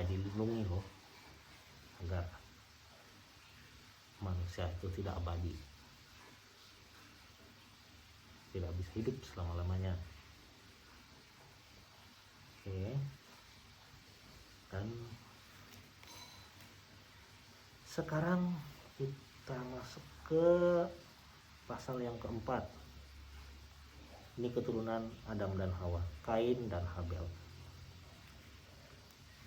dilindungi loh, agar manusia itu tidak abadi, tidak bisa hidup selama-lamanya. Oke. Dan sekarang kita masuk ke pasal yang keempat. Ini keturunan Adam dan Hawa, Kain dan Habel.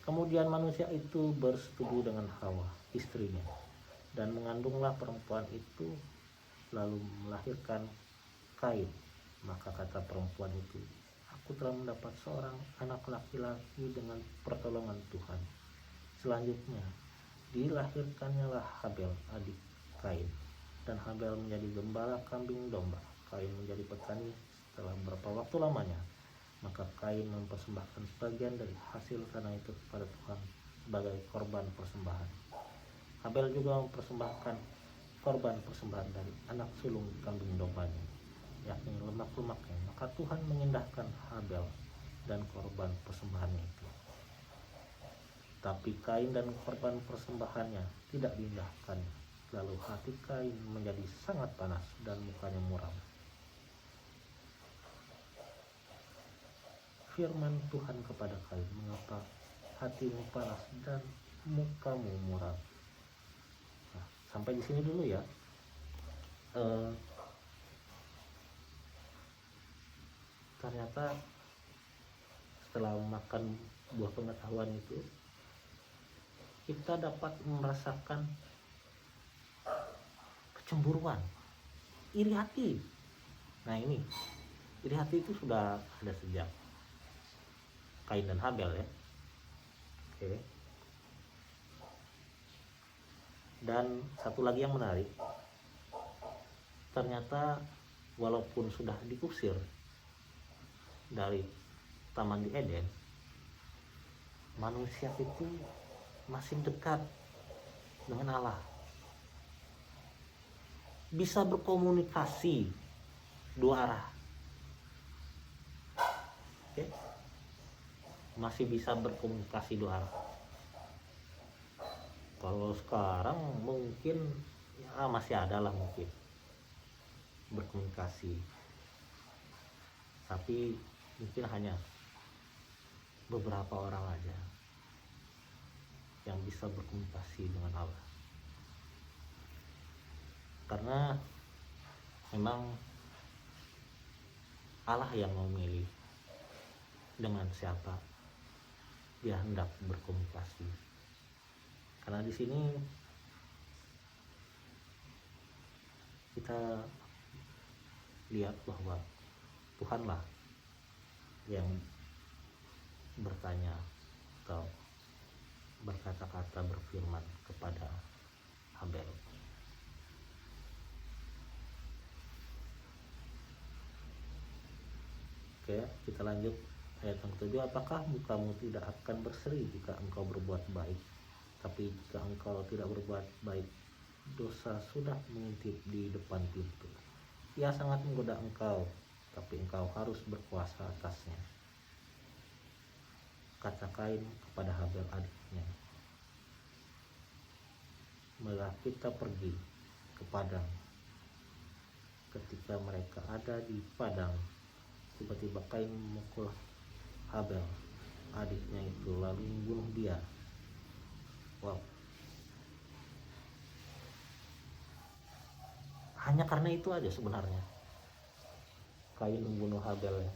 Kemudian manusia itu bersetubuh dengan Hawa, istrinya, dan mengandunglah perempuan itu, lalu melahirkan Kain. Maka kata perempuan itu, aku telah mendapat seorang anak laki-laki dengan pertolongan Tuhan. Selanjutnya dilahirkannya lah Habel, adik Kain, dan Habel menjadi gembala kambing domba, Kain menjadi petani. Setelah beberapa waktu lamanya, maka Kain mempersembahkan sebagian dari hasil tanah itu kepada Tuhan sebagai korban persembahan. Habel juga mempersembahkan korban persembahan dari anak sulung kambing dombanya, yakni lemak-lemaknya. Maka Tuhan mengindahkan Habel dan korban persembahannya itu. Tapi Kain dan korban persembahannya tidak diindahkan. Lalu hati Kain menjadi sangat panas dan mukanya muram. Firman Tuhan kepada Kain, mengapa hatimu panas dan mukamu muram? Nah, sampai di sini dulu ya. Ternyata setelah makan buah pengetahuan itu, kita dapat merasakan kecemburuan, iri hati. Nah ini, iri hati itu sudah ada sejak Kain dan Habel ya. Oke. Dan satu lagi yang menarik, ternyata walaupun sudah diusir dari Taman di Eden, manusia itu masih dekat dengan Allah, bisa berkomunikasi dua arah. Oke. Masih bisa berkomunikasi dua arah. Kalau sekarang mungkin ya masih ada lah mungkin berkomunikasi, tapi mungkin hanya beberapa orang aja yang bisa berkomunikasi dengan Allah, karena memang Allah yang memilih dengan siapa dia hendak berkomunikasi. Karena di sini kita lihat bahwa Tuhanlah yang bertanya atau berkata-kata, berfirman kepada Habel. Oke, kita lanjut ayat yang ke-7. Apakah mukamu tidak akan berseri jika engkau berbuat baik? Tapi jika engkau tidak berbuat baik, dosa sudah mengintip di depan pintu. Ia sangat menggoda engkau, tapi engkau harus berkuasa atasnya. Kata Kain kepada Habel adiknya, marilah kita pergi ke padang. Ketika mereka ada di padang, tiba-tiba Kain memukul Habel adiknya itu, lalu membunuh dia. Wow. Hanya karena itu aja sebenarnya Kain membunuh Habel ya.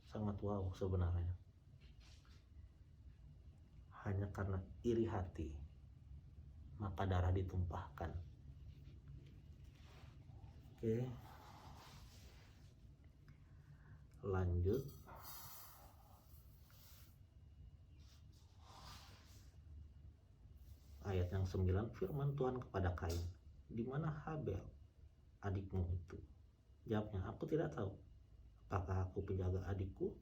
Sangat wow sebenarnya. Hanya karena iri hati, maka darah ditumpahkan. Oke. Lanjut. Ayat yang 9, firman Tuhan kepada Kain, di mana Habel adikmu itu? Jawabnya, aku tidak tahu. Apakah aku penjaga adikku?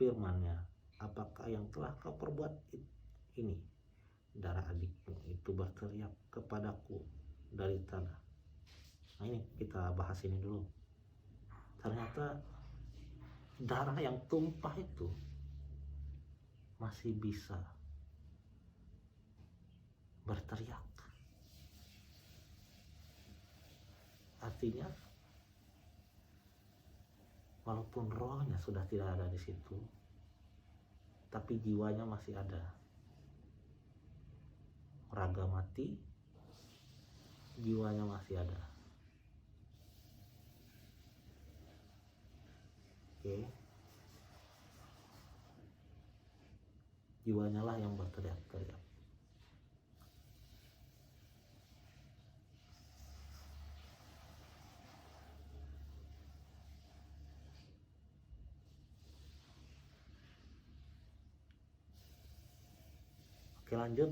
Firman-Nya, apakah yang telah kau perbuat ini? Darah adikmu itu berteriak kepadaku dari tanah. Nah ini kita bahas ini dulu. Ternyata darah yang tumpah itu masih bisa berteriak. Artinya walaupun rohnya sudah tidak ada di situ, tapi jiwanya masih ada. Raga mati, jiwanya masih ada. Oke. Jiwanya lah yang berteriak-teriak. Oke, lanjut.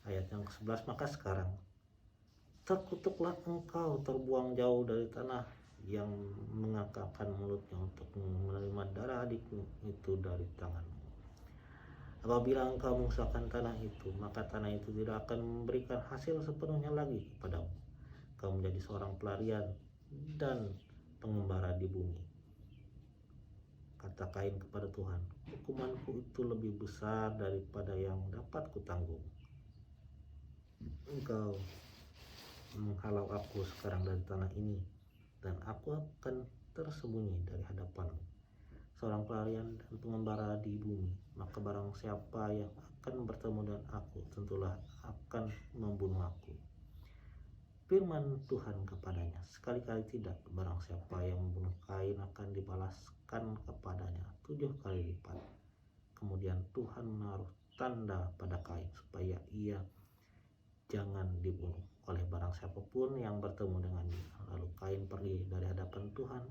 Ayat yang ke-11, maka sekarang terkutuklah engkau, terbuang jauh dari tanah yang mengangkatkan mulutnya untuk menerima darah adikmu itu dari tanganmu. Apabila engkau mengusahakan tanah itu, maka tanah itu tidak akan memberikan hasil sepenuhnya lagi kepadamu. Kau menjadi seorang pelarian dan pengembara di bumi. Kata Kain kepada Tuhan, hukumanku itu lebih besar daripada yang dapat kutanggung. Engkau menghalau aku sekarang dari tanah ini, dan aku akan tersembunyi dari hadapanmu, seorang pelarian dan pengembara di bumi. Maka barang siapa yang akan bertemu dengan aku, tentulah akan membunuh aku. Firman Tuhan kepadanya, sekali-kali tidak, barang siapa yang membunuh Kain akan dibalaskan kepadanya 7 kali lipat. Kemudian Tuhan menaruh tanda pada Kain supaya ia jangan dibunuh oleh barang siapapun yang bertemu dengannya. Lalu Kain pergi dari hadapan Tuhan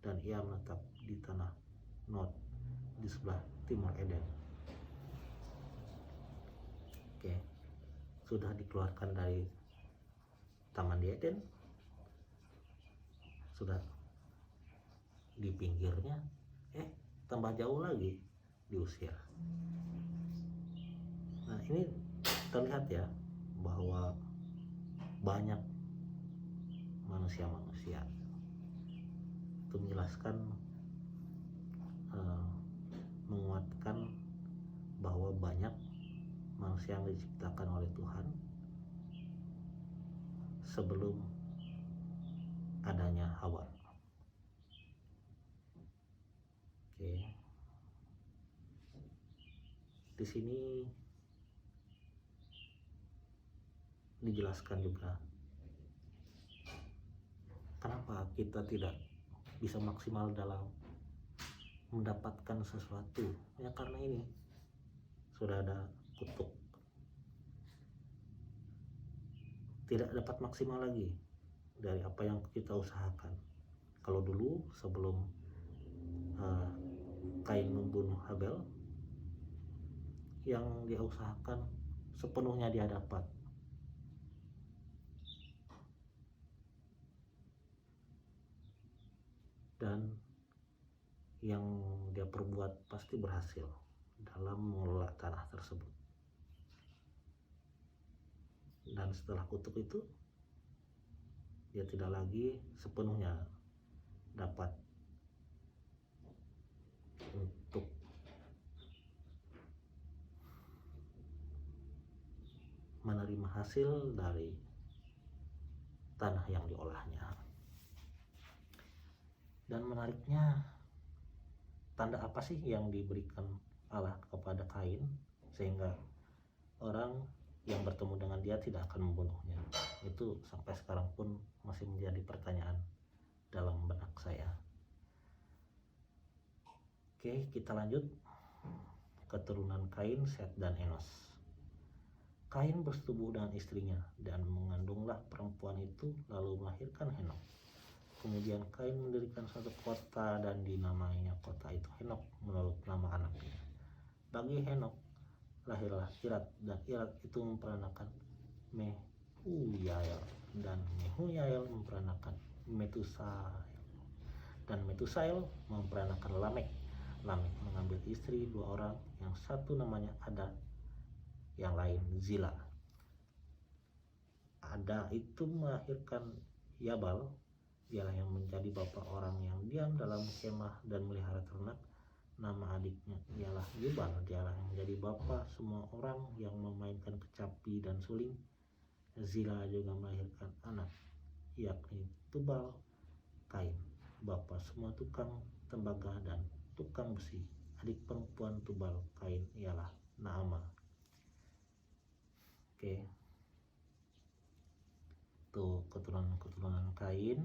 dan ia menetap di tanah Nod di sebelah timur Eden. Oke, sudah dikeluarkan dari taman di Eden, sudah di pinggirnya, tambah jauh lagi diusir. Nah ini terlihat ya bahwa banyak manusia-manusia itu menjelaskan, menguatkan bahwa banyak manusia yang diciptakan oleh Tuhan sebelum adanya Hawa. Oke. Di sini dijelaskan juga kenapa kita tidak bisa maksimal dalam mendapatkan sesuatu. Ya karena ini sudah ada kutuk, tidak dapat maksimal lagi dari apa yang kita usahakan. Kalau dulu sebelum Kain membunuh Habel, yang dia usahakan sepenuhnya dia dapat. Dan yang dia perbuat pasti berhasil dalam mengelola tanah tersebut. Dan setelah kutuk itu, dia tidak lagi sepenuhnya dapat untuk menerima hasil dari tanah yang diolahnya. Dan menariknya, tanda apa sih yang diberikan Allah kepada Kain sehingga orang yang bertemu dengan dia tidak akan membunuhnya? Itu sampai sekarang pun masih menjadi pertanyaan dalam benak saya. Oke, kita lanjut. Keturunan Kain, Set dan Enos. Kain bersetubuh dengan istrinya dan mengandunglah perempuan itu, lalu melahirkan Henok. Kemudian Kain mendirikan suatu kota dan dinamainya kota itu Henok menurut nama anaknya. Bagi Henok lahirlah Irad, dan Irad itu memperanakan Mehuyael, dan Mehuyael memperanakan Metusael, dan Metusael memperanakan Lamek. Lamek mengambil istri 2 orang, yang satu namanya Ada, yang lain Zila. Ada itu melahirkan Yabal, dialah yang menjadi bapak orang yang diam dalam kemah dan melihara ternak. Nama adiknya ialah Yubal, dialah yang menjadi bapak semua orang yang memainkan kecapi dan suling. Zila juga melahirkan anak, yakni Tubal Kain, bapak semua tukang tembaga dan tukang besi. Adik perempuan Tubal Kain ialah Naama. Oke, tuh keturunan-keturunan Kain.